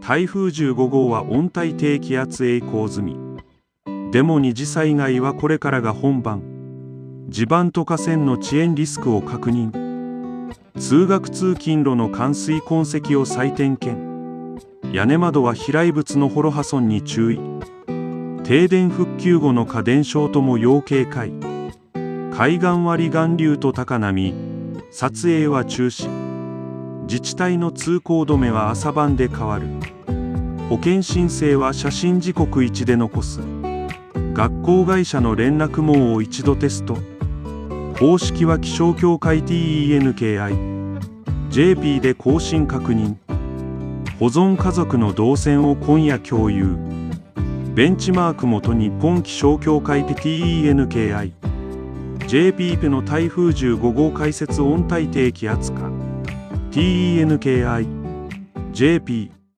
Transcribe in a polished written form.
台風15号は温帯低気圧へ移行済み。でも二次災害はこれからが本番。地盤と河川の遅延リスクを確認。通学通勤路の冠水痕跡を再点検。屋根窓は飛来物のホロ破損に注意。停電復旧後の家電ショートも要警戒。海岸割り岸流と高波、撮影は中止。自治体の通行止めは朝晩で変わる。保険申請は写真時刻1で残す。学校会社の連絡網を一度テスト。方式は気象協会 TENKI、JP で更新確認。保存家族の動線を今夜共有。ベンチマーク元日本気象協会 TENKI、JP の台風15号解説温帯低気圧か。TENKI、JP